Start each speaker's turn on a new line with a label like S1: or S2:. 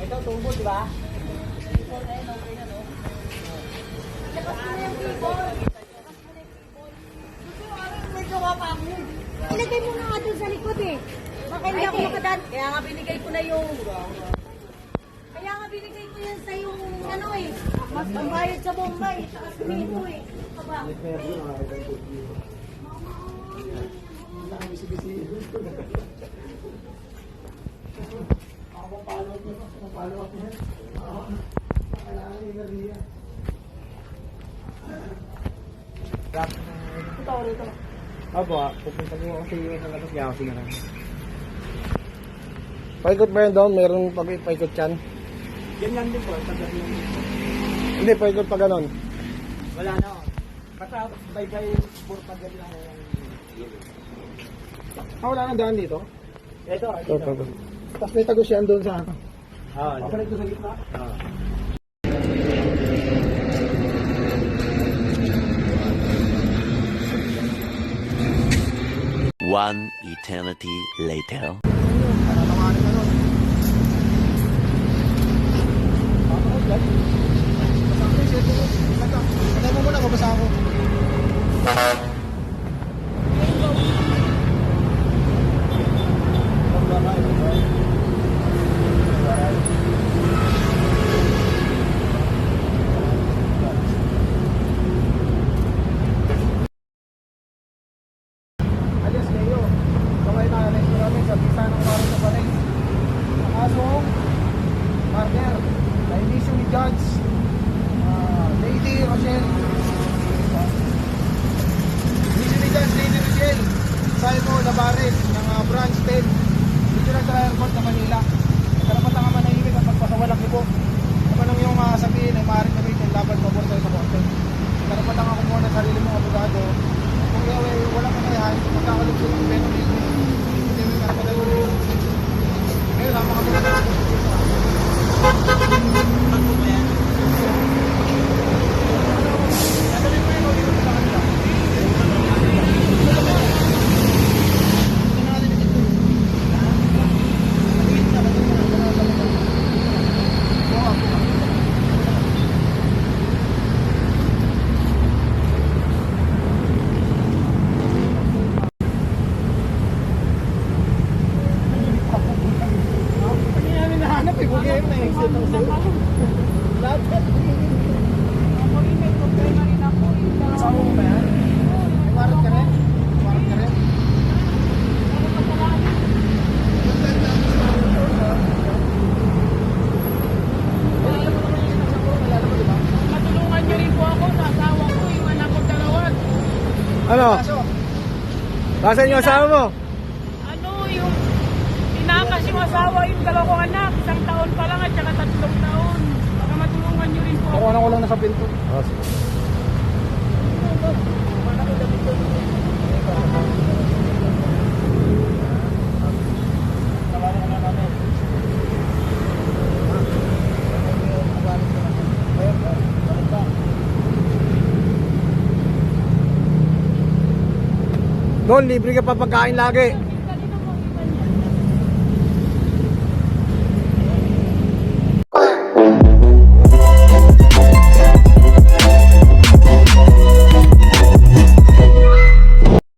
S1: Ito, tumbo, di ba?
S2: Ilagay mo na nga doon sa likod eh. Baka hindi ako nakadaan. Kaya nga binigay ko na yung... Kaya nga binigay ko yan sa yung ano eh. Mas pambayad sa Bombay. Saka simento eh. Aba.
S1: Opo, pupunta ko kasi yung sa labas niya ako siguro.
S3: Paikot ba yan doon? Meron paikot yan?
S1: Yan lang din po, tagal yung...
S3: Hindi, paikot pa ganon.
S1: Wala na ako. Basta bay-bay, puro tagal lang yung...
S3: Wala nang daan dito?
S1: Ito,
S3: Ito. Tapos may tagos yan doon sa ano.
S1: Oo. Papalit ko sa gitna? Oo.
S4: One eternity later.
S3: Patay mo muna, mabasa ako. Alias kayo, kaway na resto namin sa pisa ng Maro sa Panay. Ang asong partner, na inisyo ni Judge Lady Rochelle. Inisyo ni Judge Lady Rochelle Salmo Labares ng branch 10 dito na sa airport na Manila. Karapatan ka manahimik at magpasawalak niyo po. Kung anong yung sabihin ay maaaring gamitin laban pabor sa korte. Karapatan ako muna sa sarili mong abogado. Kung wala kang kayahan, magkakalugtong ng benefit. Hindi mo karapatan mo. Ngayon, sama kami na ano? Nasaan yung asawa mo?
S5: Ano yung inakas yung asawa, yung dalawang anak, 1 taon pa lang at saka 3 taon. Baka matulungan nyo rin po ako.
S3: Kukuha ko lang nasa pinto. Oh, sige. Doon, libre ka pa pagkain lagi.